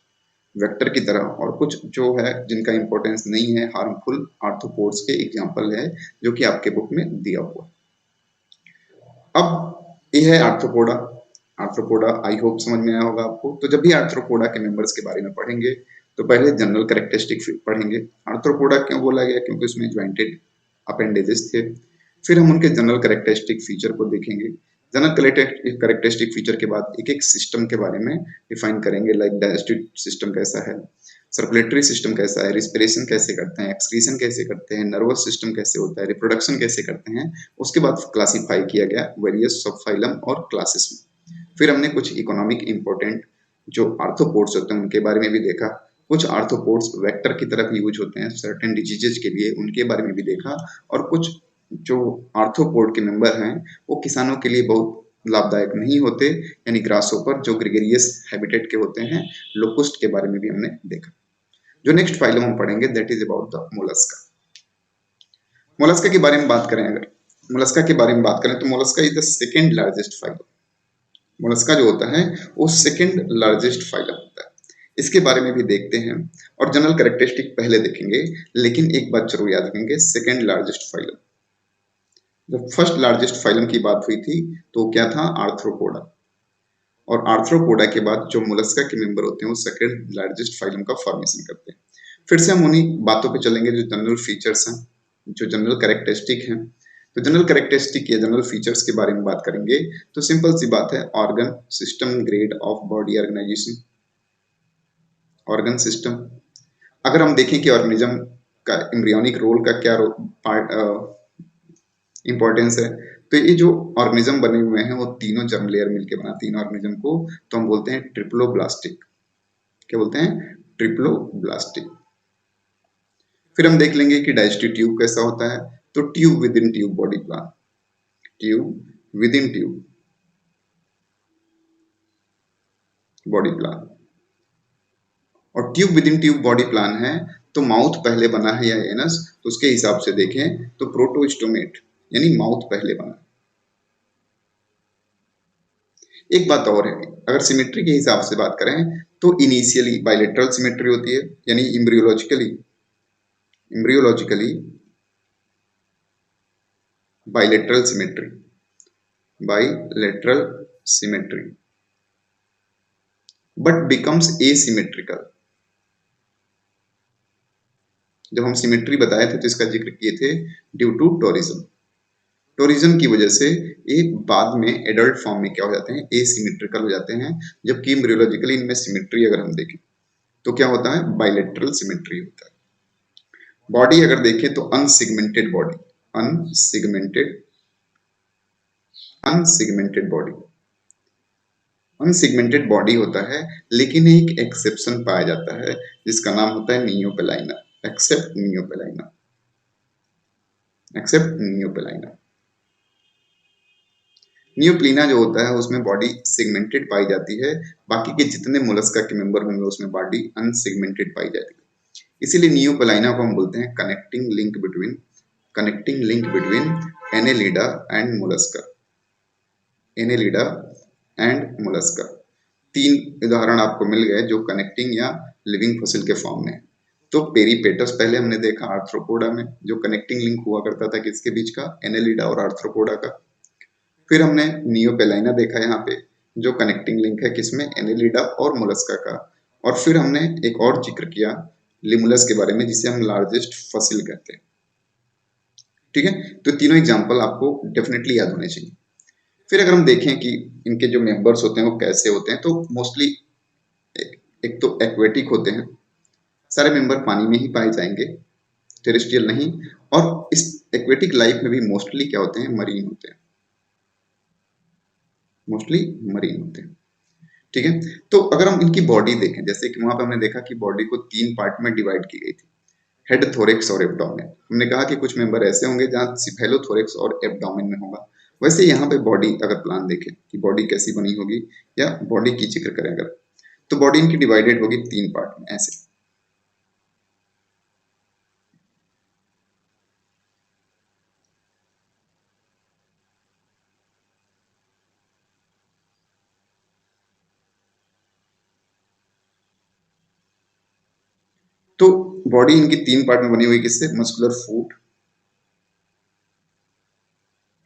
वेक्टर की तरह और कुछ जो है जिनका इंपॉर्टेंस नहीं है, हार्मफुल आर्थ्रोपोड्स के एग्जांपल है जो कि आपके बुक में दिया हुआ। अब ये है आर्थ्रोपोडा, आर्थ्रोपोडा आई होप समझ में आया होगा आपको। तो जब भी आर्थ्रोपोडा के मेंबर्स के बारे में पढ़ेंगे तो पहले जनरल कैरेक्टरिस्टिक पढ़ेंगे, आर्थ्रोपोडा क्यों बोला गया, क्योंकि उसमें ज्वाइंटेड अपेंडेजेस थे। फिर हम उनके जनरल कैरेक्टरिस्टिक फीचर को देखेंगे, जनरल कैरेक्टरिस्टिक फीचर के बाद एक एक सिस्टम के बारे में डिफाइन करेंगे, लाइक डाइजेस्टिव सिस्टम कैसा है, सर्कुलेटरी सिस्टम कैसा है, रिस्पिरेशन कैसे करते हैं, एक्सक्रीशन कैसे करते हैं, नर्वस सिस्टम कैसे होता है, रिप्रोडक्शन कैसे करते हैं। उसके बाद क्लासिफाई किया गया वेरियस सब फाइलम और क्लासेस में। फिर हमने कुछ इकोनॉमिक इंपॉर्टेंट जो आर्थ्रोपोड्स होते हैं उनके बारे में भी देखा, कुछ आर्थ्रोपोड्स वेक्टर की तरफ यूज होते हैं सर्टेन डिजीजेज के लिए, उनके बारे में भी देखा। और कुछ जो आर्थ्रोपोड के मेंबर हैं वो किसानों के लिए बहुत लाभदायक नहीं होते, यानी ग्रासहोपर जो ग्रेगेरियस हैबिटेट के होते हैं, लोकुस्ट के बारे में भी हमने देखा। जो नेक्स्ट फाइलम हम पढ़ेंगे that is about the Mollusca. Mollusca के बारे में बात करें, अगर मोलस्का के बारे में बात करें तो Mollusca is the second largest phylum, Mollusca जो होता है वो सेकंड लार्जेस्ट फाइलम होता है। इसके बारे में भी देखते हैं और जनरल कैरेक्टरिस्टिक पहले देखेंगे, लेकिन एक बात जरूर याद रखेंगे, सेकंड लार्जेस्ट फाइलम। जब फर्स्ट लार्जेस्ट फाइलम की बात हुई थी तो क्या था, आर्थ्रोपोडा, और आर्थ्रोपोडा के बाद जो मोलस्का के मेंबर होते हैं वो सेकंड लार्जेस्ट फाइलम का फॉर्मेशन करते हैं। फिर से हम उन्हीं बातों पे चलेंगे जो जनरल फीचर्स हैं, जो जनरल कैरेक्टरिस्टिक हैं। तो जनरल कैरेक्टरिस्टिक या जनरल फीचर्स के बारे में बात करेंगे तो सिंपल सी बात है, organ system grade of body organisation, organ system. अगर हम देखें कि ऑर्गेनिज्म का एम्ब्रियोनिक रोल का क्या पार्ट इंपॉर्टेंस है, तो ये जो ऑर्गेनिज्म बने हुए हैं वो तीनों जर्म लेयर मिलकर बनाती हैं ऑर्गेनिज्म को, तो हम बोलते हैं ट्रिप्लोब्लास्टिक। क्या बोलते हैं, ट्रिप्लोब्लास्टिक। फिर हम देख लेंगे कि डाइजेस्टिव ट्यूब कैसा होता है, तो tube within tube body plan, tube within tube body plan. और tube within tube body plan है तो माउथ पहले बना है या एनस, तो उसके हिसाब से देखें तो प्रोटोस्टोमेट यानी माउथ पहले बना। एक बात और है, अगर सिमेट्री के हिसाब से बात करें तो इनिशियली बायलेटरल सिमेट्री होती है, यानी embryologically embryologically bilateral symmetry, bilateral symmetry, but becomes asymmetrical. जब हम सिमेट्री बताए थे तो इसका जिक्र किए थे ड्यू टू टोरिज्म। टोरिज्म की वजह से ये बाद में एडल्ट फॉर्म में क्या हो जाते हैं, एसिमेट्रिकल हो जाते हैं, जबकि एम्ब्रियोलॉजिकली इनमें सिमेट्री अगर हम देखें तो क्या होता है, बाइलेटरल सिमेट्री होता है। बॉडी अगर देखें तो unsegmented body, unsegmented, unsegmented body, unsegmented body होता है, लेकिन एक एक्सेप्शन पाया जाता है जिसका नाम होता है नियोपेलाइना, एक्सेप्ट नियोपेलाइना, एक्सेप्ट नियोपेलाइना। नियोप्लीना जो होता है उसमें बॉडी सिगमेंटेड पाई जाती है, बाकी के जितने मोलस्का के मेंबर होंगे उसमें बॉडी अनसिगमेंटेड पाई जाती है। इसीलिए नियोपेलाइना को हम बोलते हैं connecting link between, connecting link between Annelida and Mollusca, Annelida and Mollusca. तीन उदाहरण आपको मिल गए जो कनेक्टिंग या लिविंग फॉसिल के फॉर्म में। तो पेरीपेटस पहले हमने देखा आर्थ्रोपोडा में, जो कनेक्टिंग लिंक हुआ करता था किसके बीच का, एनेलिडा और आर्थ्रोपोडा का। फिर हमने नियोपेलाइना देखा यहाँ पे, जो कनेक्टिंग लिंक है किसमें, एनेलिडा और मोलस्का का। और फिर हमने एक और जिक्र किया लिमुलस के बारे में, जिसे हम लार्जेस्ट फसिल कहते हैं। ठीक है, तो तीनों एग्जाम्पल आपको डेफिनेटली याद होने चाहिए। फिर अगर हम देखें कि इनके जो मेंबर्स होते हैं वो कैसे होते हैं, तो मोस्टली एक तो एक्वेटिक होते हैं, सारे मेंबर पानी में ही पाए जाएंगे, टेरेस्ट्रियल नहीं। और इस एक्वेटिक लाइफ में भी मोस्टली क्या होते हैं, मरीन होते हैं, मोस्टली मरीन होते हैं। ठीक है, तो अगर हम इनकी बॉडी देखें, जैसे कि वहां पर हमने देखा कि बॉडी को तीन पार्ट में डिवाइड की गई थी, हेड, थोरेक्स और एब्डोमेन। हमने कहा कि कुछ मेंबर ऐसे होंगे जहां सिफेलोथोरेक्स और एब्डोमेन में होगा। वैसे यहाँ पे बॉडी अगर प्लान देखें कि बॉडी कैसी बनी होगी, या बॉडी की जिक्र करें अगर, तो बॉडी इनकी डिवाइडेड होगी तीन पार्ट में ऐसे। तो बॉडी इनकी तीन पार्ट में बनी हुई किससे, मस्कुलर फूट,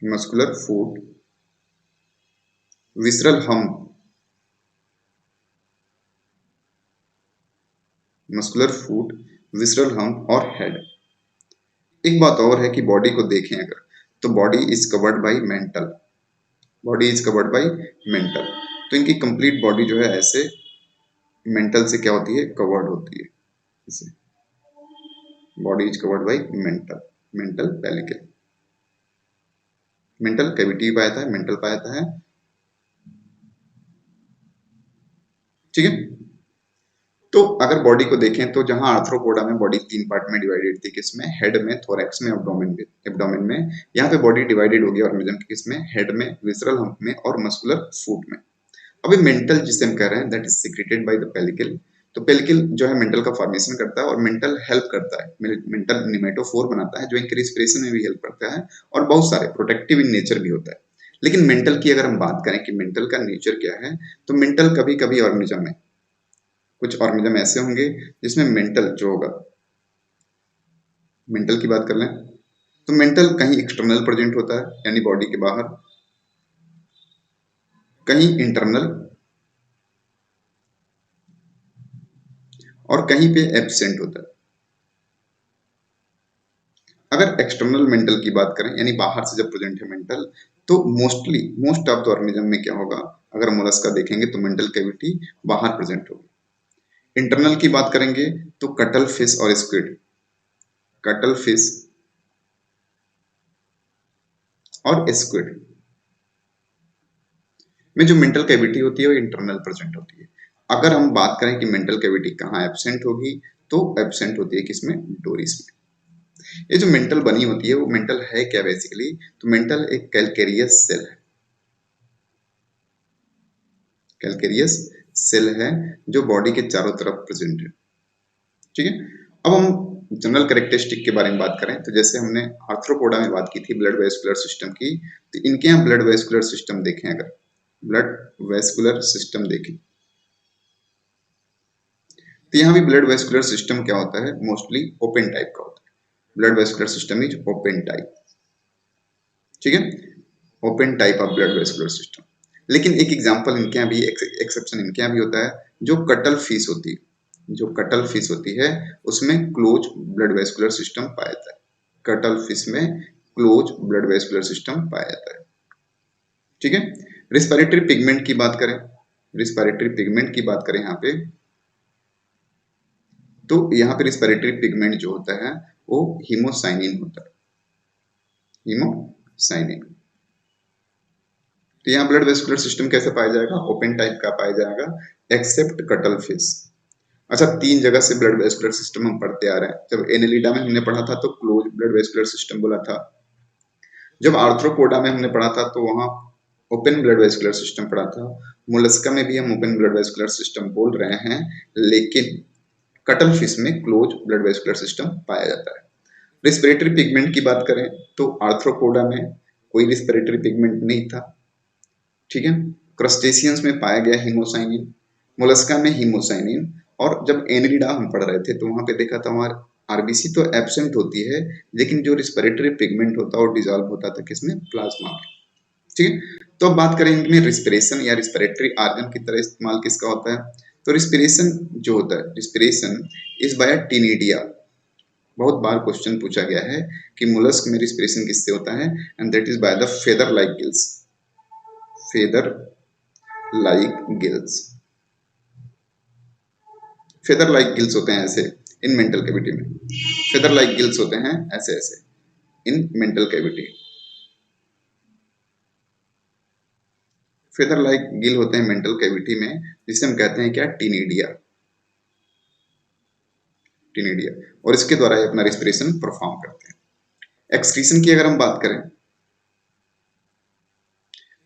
मस्कुलर फूट, विसरल हम, मस्कुलर फूट, विसरल हम और हेड। एक बात और है कि बॉडी को देखें अगर, तो body is covered by mental, body is covered by mental. तो इनकी कंप्लीट बॉडी जो है ऐसे मेंटल से क्या होती है, कवर्ड होती है। इसे body is covered by mental, mental pellicle, mantle cavity पाया था, मेंटल पाया था है। ठीक है, तो अगर बॉडी को देखें तो जहां आर्थ्रोपोडा में बॉडी तीन पार्ट में डिवाइडेड थी, किसमें, हेड में, थोरैक्स में, एब्डोमेन में, एब्डोमेन में। यहाँ पे बॉडी डिवाइडेड होगी ऑर्गेनिज्म की किसमें, हेड में, विसरल हम्प में और मस्कुलर फूट में। अभी मेंटल जिसे हम कह रहे हैं that is secreted by the pellicle. तो पेलिकल जो है मेंटल का फॉर्मेशन करता है और मेंटल हेल्प करता है, मेंटल निमेटोफोर बनाता है जो इनके रिस्पिरेशन में भी हेल्प करता है, और बहुत सारे प्रोटेक्टिव इन नेचर भी होता है। लेकिन मेंटल की अगर हम बात करें कि मेंटल का नेचर क्या है, तो मेंटल कभी कभी ऑर्गेनिज्म में, कुछ ऑर्गेनिज्म ऐसे होंगे जिसमें मेंटल जो होगा, मेंटल की बात कर लें तो मेंटल कहीं एक्सटर्नल प्रेजेंट होता है यानी बॉडी के बाहर, कहीं इंटरनल, और कहीं पे एब्सेंट होता है। अगर एक्सटर्नल मेंटल की बात करें यानी बाहर से जब प्रेजेंट है मेंटल, तो mostly most of the organism में क्या होगा, अगर मोलस्का देखेंगे तो मेंटल कैविटी बाहर प्रेजेंट होगी। इंटरनल की बात करेंगे तो कटल फिश और स्क्विड, कटल फिश और स्क्विड में जो मेंटल कैविटी होती है वो इंटरनल प्रेजेंट होती है। अगर हम बात करें कि मेंटल कैविटी कहाँ एब्सेंट होगी, तो एब्सेंट होती है किसमें, डोरिस में। ये जो मेंटल बनी होती है वो मेंटल है क्या बेसिकली, तो मेंटल एक कैलकेरियस सेल है, कैलकेरियस सेल है जो बॉडी के चारों तरफ प्रेजेंट है। ठीक है, अब हम जनरल कैरेक्टरिस्टिक के बारे में बात करें तो जैसे हमने आर्थ्रोपोडा में बात की थी ब्लड वेस्कुलर सिस्टम की, तो इनके यहाँ ब्लड वेस्कुलर सिस्टम देखें अगर, ब्लड वेस्कुलर सिस्टम देखें तो यहाँ भी ब्लड वेस्कुलर सिस्टम क्या होता है, मोस्टली ओपन टाइप का होता है। Blood vascular system is open type, ठीक है, open type of blood vascular system. लेकिन एक एग्जांपल इनके यहाँ भी, एक्सेप्शन इनके यहाँ भी होता है, जो कटल फिश होती है, जो कटल फिश होती है उसमें क्लोज ब्लड वेस्कुलर सिस्टम पाया जाता है, कटल फिश में क्लोज ब्लड वेस्कुलर सिस्टम पाया जाता है, ठीक है। रिस्पिरेटरी पिगमेंट की बात करें, रिस्पिरेटरी पिगमेंट की बात करें यहाँ पे, तो यहाँ पे रिस्पिरेटरी पिगमेंट जो होता है वो हीमोसाइनिन होता है, हीमोसाइनिन। तो यहाँ ब्लड वेस्कुलर सिस्टम कैसे पाया जाएगा, ओपन टाइप का पाया जाएगा, एक्सेप्ट कटल फिश। अच्छा, तीन जगह से ब्लड वेस्कुलर सिस्टम हम पढ़ते आ रहे हैं। जब एनेलिडा में हमने पढ़ा था तो क्लोज ब्लड वेस्कुलर सिस्टम बोला था, जब आर्थ्रोपोडा में हमने पढ़ा था तो वहां ओपन ब्लड वेस्कुलर सिस्टम पढ़ा था, मोलस्का में भी हम ओपन ब्लड वेस्कुलर सिस्टम बोल रहे हैं, लेकिन कटल फिश में क्लोज ब्लड वेस्कुलर सिस्टम पाया जाता है। रिस्पिरेटरी पिगमेंट की बात करें तो आर्थ्रोपोडा में कोई रिस्पिरेटरी पिगमेंट नहीं था, ठीक है। क्रस्टेशियंस में पाया गया हीमोसाइनिन, मोलस्का में हीमोसाइनिन, और जब एनिलिडा हम पढ़ रहे थे तो वहां पे देखा था वहां आरबीसी तो एब्सेंट होती है, लेकिन जो रिस्पिरेटरी पिगमेंट होता है वो डिजॉल्व होता था किसमें, प्लाज्मा में, ठीक है। तो अब बात करें इनमें रिस्पिरेशन या रिस्पिरेटरी ऑर्गन की तरह इस्तेमाल किसका होता है, तो रिस्पिरेशन जो होता है, रिस्पिरेशन इज बाय टीनिडिया। बहुत बार क्वेश्चन पूछा गया है कि मोलस्क में रिस्पिरेशन किससे होता है, and that is by the feather like gills, feather like gills, feather like gills होते हैं ऐसे इन मेंटल कैविटी में, फेदर लाइक गिल्स होते हैं ऐसे ऐसे in mantle cavity, feather like Gill होते हैं मेंटल कैविटी में, जिसे हम कहते हैं क्या, टीनिडिया, टीनिडिया, और इसके द्वारा ये अपना रिस्पिरेशन परफॉर्म करते हैं। एक्सक्रीशन की अगर हम बात करें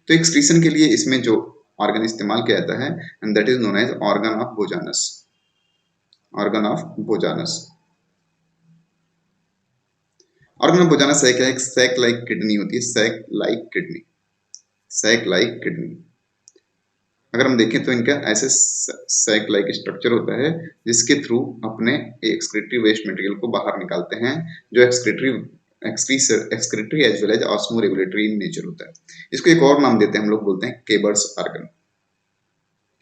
तो एक्सक्रीशन के लिए इसमें जो ऑर्गन इस्तेमाल किया जाता है, and that is known as organ of Bojanus, organ of Bojanus. Organ of Bojanus है क्या, एक सैक लाइक किडनी होती है, sac like kidney, sac like kidney. अगर हम देखें तो इनका ऐसे सैक लाइक स्ट्रक्चर होता है जिसके थ्रू अपने एक्सक्रीटरी वेस्ट मटेरियल को बाहर निकालते हैं, जो excretory as well as osmoregulatory in nature होता है। इसको एक और नाम देते हैं, हम लोग बोलते हैं केबर्स ऑर्गन,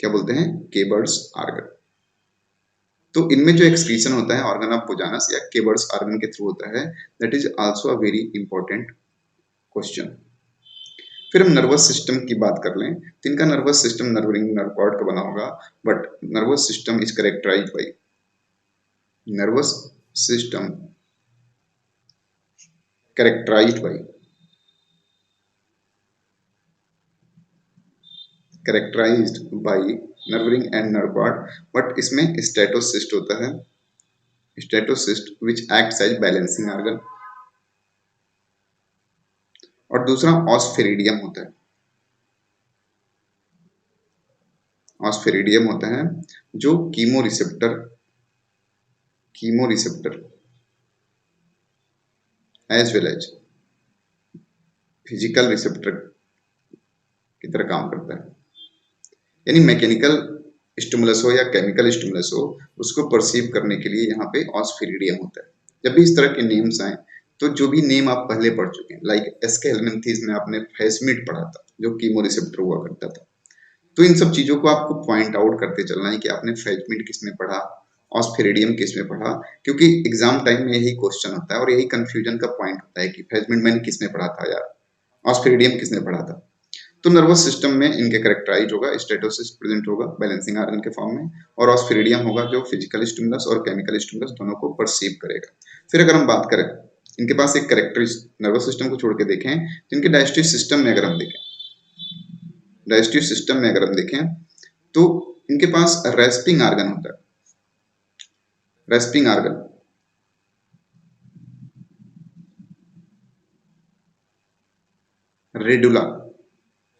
क्या बोलते हैं, केबर्स ऑर्गन। तो इनमें जो एक्सक्रीशन होता है ऑर्गन ऑफ बोजानस या केबर्स ऑर्गन के थ्रू होता है, that is also a very important question. फिर हम नर्वस सिस्टम की बात कर लें तो इनका nervous system nerve ring nerve cord का बना होगा, but nervous system is characterised by, nervous system characterised by, characterised by nerve ring and nerve cord, but इसमें स्टेटोसिस्ट होता है, statocyst which acts as balancing organ, और दूसरा osphradium होता है, ऑस्फेरिडियम होता है जो chemoreceptor, chemoreceptor as well as physical receptor की तरह काम करता है, यानी मैकेनिकल स्टिमुलस हो या केमिकल स्टिमुलस हो उसको परसीव करने के लिए यहाँ पे ऑस्फेरिडियम होता है। जब भी इस तरह के नेम्स आए तो जो भी नेम आप पहले पढ़ चुके हैं, लाइक एसके हेलमिंथेस में आपने फेसमिड पढ़ा था जो कीमो रिसेप्टर हुआ करता था, तो इन सब चीजों को आपको पॉइंट आउट करते चलना है कि आपने फेसमिड किस में पढ़ा, ऑस्फेरिडियम किस में पढ़ा, क्योंकि एग्जाम टाइम में यही क्वेश्चन होता है और यही कंफ्यूजन का पॉइंट होता है कि फेसमिड मैंने किस में पढ़ा था यार, ऑस्फेरिडियम किसने पढ़ा था। तो नर्वस सिस्टम में इनके कैरेक्टराइज होगा, स्टेटोसिस प्रेजेंट होगा बैलेंसिंग ऑर्गन के फॉर्म में, और ऑस्फेरिडियम होगा जो फिजिकल स्टिमुलस और केमिकल स्टिमुलस दोनों को परसीव करेगा। फिर अगर हम बात करें इनके पास एक कैरेक्टरिस्ट, नर्वस सिस्टम को छोड़ के देखें तो इनके डाइजेस्टिव सिस्टम में अगर हम देखें, डाइजेस्टिव सिस्टम में अगर हम देखें तो इनके पास रेस्पिंग ऑर्गन होता है, rasping organ, radula,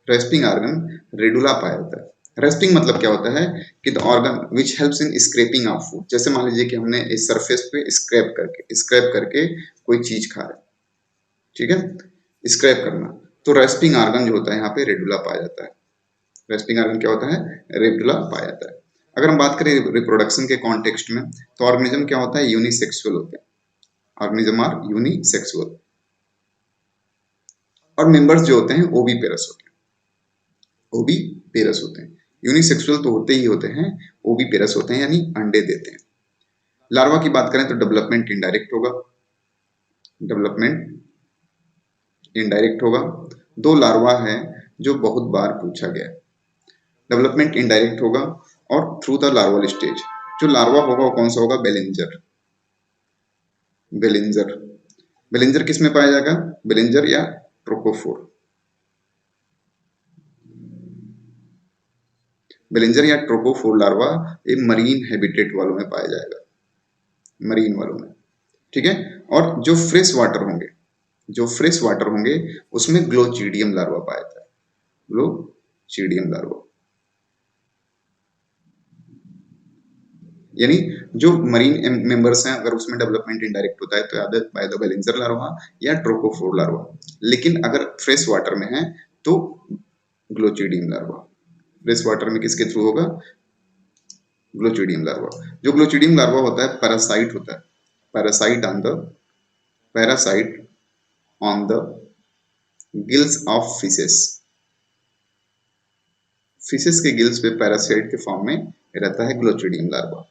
rasping organ radula पाया जाता है। रेस्पिंग मतलब क्या होता है कि the organ which helps in scraping of food, जैसे मान लीजिए कि हमने इस सरफेस पे स्क्रैप करके कोई चीज खा रहे, ठीक है, स्क्रैप करना, तो रेस्पिंग ऑर्गन जो होता है यहाँ पे रेडुला पाया जाता है, रेस्पिंग ऑर्गन क्या होता है, रेडुला पाया जाता है। अगर हम बात करें रिप्रोडक्शन के कॉन्टेक्स्ट में तो ऑर्गेनिज्म क्या होता है, यूनिसेक्सुअल होते हैं, ऑर्गेनिज्म आर यूनिसेक्सुअल। और मेंबर्स जो होते हैं ओवी पेरस होते हैं, ओवी पेरस होते हैं। यूनिसेक्सुअल तो होते ही होते हैं, ओवी पेरस होते हैं यानी अंडे देते हैं। लार्वा की बात करें तो डेवलपमेंट इनडायरेक्ट होगा, डेवलपमेंट इनडायरेक्ट होगा। दो लार्वा है जो बहुत बार पूछा गया है। डेवलपमेंट इनडायरेक्ट होगा और थ्रू द लार्वल स्टेज। जो लार्वा होगा वो कौन सा होगा? बेलिंजर। बेलिंजर बेलिंजर किस में पाया जाएगा? बेलिंजर या ट्रोकोफोर। बेलिंजर या ट्रोकोफोर लार्वा ये मरीन हैबिटेट वालों में पाया जाएगा, मरीन वालों में, ठीक है। और जो फ्रेश वाटर होंगे, जो फ्रेश वाटर होंगे उसमें ग्लोचिडियम लार्वा पाया जाता है, ग्लोचिडियम लार्वा। यानी जो मरीन मेंबर्स हैं अगर उसमें डेवलपमेंट इनडायरेक्ट होता है तो याद है बाय द बेलिंजर लार्वा या ट्रोकोफोर लार्वा। लेकिन अगर फ्रेश वाटर में है तो ग्लोचिडियम लार्वा। फ्रेश वाटर में किसके थ्रू होगा? Glochidium larva. जो ग्लोचिडियम लार्वा होता है पैरासाइट होता है, parasite on the parasite on the gills of fishes. Fishes के गिल्स पे पैरासाइट के फॉर्म में रहता है ग्लोचिडियम लार्वा।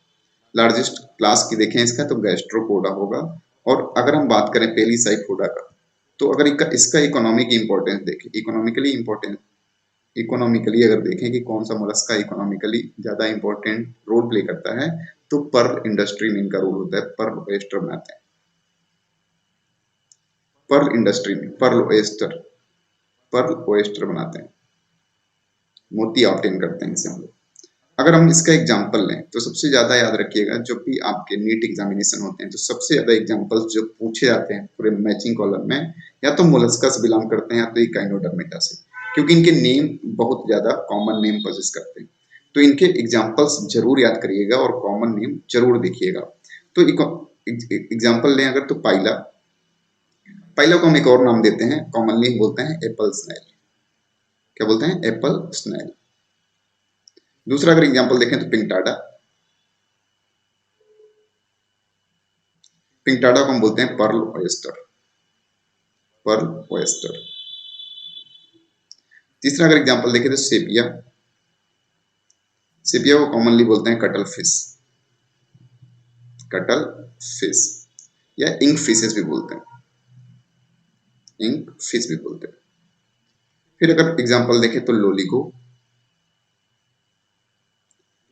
लार्जेस्ट क्लास की देखें इसका तो गैस्ट्रोपोडा होगा। और अगर हम बात करें पेलीसाइपोडा का तो अगर इसका इकोनॉमिक इंपॉर्टेंस देखें, इकोनॉमिकली इंपॉर्टेंट, इकोनॉमिकली अगर देखें कि कौन सा मोलस्का इकोनॉमिकली ज्यादा इंपॉर्टेंट रोल प्ले करता है तो पर्ल इंडस्ट्री में इनका रोल होता है। पर्ल ओएस्टर बनाते हैं, पर्ल इंडस्ट्री में पर्ल ओएस्टर बनाते हैं, मोती ऑब्टेन करते हैं इनसे हम लोग। अगर हम इसका एग्जाम्पल लें तो सबसे ज्यादा याद रखिएगा जब भी आपके नीट एग्जामिनेशन होते हैं तो सबसे ज्यादा एग्जाम्पल्स जो पूछे जाते हैं पूरे मैचिंग कॉलम में या तो मोलस्का से बिलोंग करते हैं या तो इकाइनोडर्मेटा से, क्योंकि इनके नेम बहुत ज्यादा कॉमन नेम पोजेस करते हैं। तो इनके एग्जाम्पल्स जरूर याद करिएगा और कॉमन नेम जरूर देखिएगा। तो एग्जाम्पल लें अगर तो पाइला, पाइला को हम एक और नाम देते हैं, कॉमनली बोलते हैं एप्पल स्नेल। क्या बोलते हैं? Apple snail. दूसरा अगर एग्जाम्पल देखें तो पिंकटाडा, पिंकटाडा को हम बोलते हैं पर्ल ओएस्टर, पर्ल ओएस्टर। तीसरा अगर एग्जाम्पल देखें तो सेपिया, सेपिया को कॉमनली बोलते हैं कटल फिश, कटल फिश या इंक फिशेस भी बोलते हैं, इंक फिश भी बोलते हैं। फिर अगर एग्जाम्पल देखें तो लोलिगो,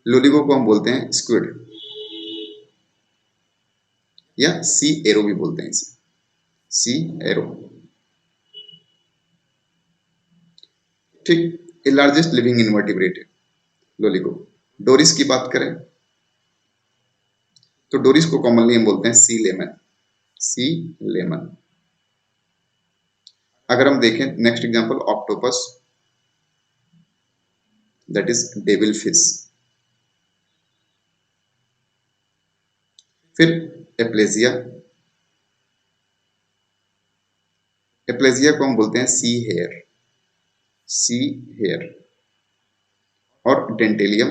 लोलिगो को हम बोलते हैं स्क्विड या सी एरो भी बोलते हैं इसे, सी एरो, ठीक। ये लार्जेस्ट लिविंग इनवर्टिब्रेट है लोलिगो। डोरिस की बात करें तो डोरिस को कॉमनली हम बोलते हैं सी लेमन, सी लेमन। अगर हम देखें next example octopus, that is devil fish. फिर एप्लेजिया, एप्लेजिया को हम बोलते हैं सी हेयर, सी हेयर। और डेंटेलियम,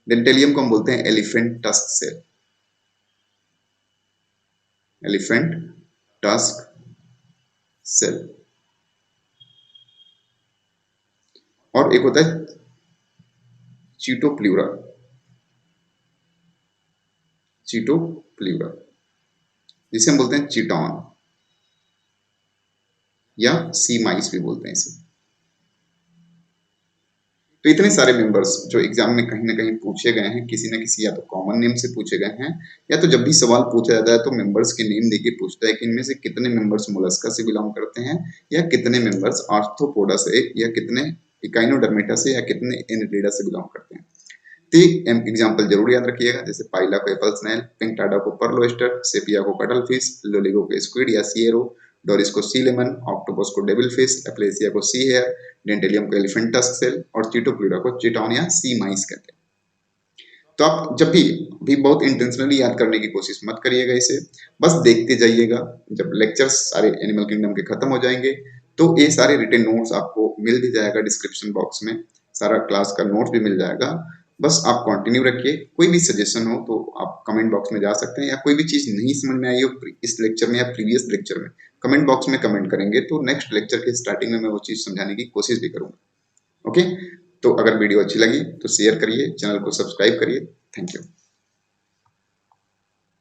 डेंटेलियम को हम बोलते हैं elephant tusk shell, elephant tusk shell. और एक होता है चीटोप्ल्यूरा, चीटोप्ल्यूरा जिसे हम बोलते हैं चिटॉन या सी माइस भी बोलते हैं इसे। तो इतने सारे मेंबर्स जो एग्जाम में कहीं ना कहीं पूछे गए हैं, किसी न किसी या तो कॉमन नेम से पूछे गए हैं या तो जब भी सवाल पूछा जाता है तो मेंबर्स के नेम देके पूछता है कि इनमें से कितने मेंबर्स मोलस्का से बिलोंग करते हैं या कितने मेंबर्स आर्थ्रोपोडा से या कितने इकाइनोडर्मेटा से या कितने एनिलिडा से बिलोंग करते हैं। तो एग्जाम्पल जरूर याद रखिएगा, जैसे पाइला को एप्पल स्नेल, पिंकटाडा को पर्ल ओयस्टर, सेपिया को कटल फिश, लोलिगो को स्क्विड या सी एरो, डोरिस को सी लेमन, ऑक्टोपस को डेविल फिश, एप्लेसिया को सी हेयर, डेंटेलियम को एलिफेंट टस्क सेल और चीटोप्ल्यूरा को चिटॉन या सी माइस कहते हैं। तो आप जब भी बहुत इंटेंशनली याद करने की कोशिश मत करिएगा इसे, बस देखते जाइएगा। जब लेक्चर्स सारे एनिमल किंगडम के खत्म हो जाएंगे तो ये सारे रिटन नोट्स आपको मिल भी जाएगा डिस्क्रिप्शन बॉक्स में, सारा क्लास का नोट्स भी मिल जाएगा। बस आप कंटिन्यू रखिए। कोई भी सजेशन हो तो आप कमेंट बॉक्स में जा सकते हैं, या कोई भी चीज़ नहीं समझ में आई हो इस लेक्चर में या प्रीवियस लेक्चर में, कमेंट बॉक्स में कमेंट करेंगे तो नेक्स्ट लेक्चर के स्टार्टिंग में मैं वो चीज़ समझाने की कोशिश भी करूँगा। ओके, तो अगर वीडियो अच्छी लगी तो शेयर करिए, चैनल को सब्सक्राइब करिए। Thank you.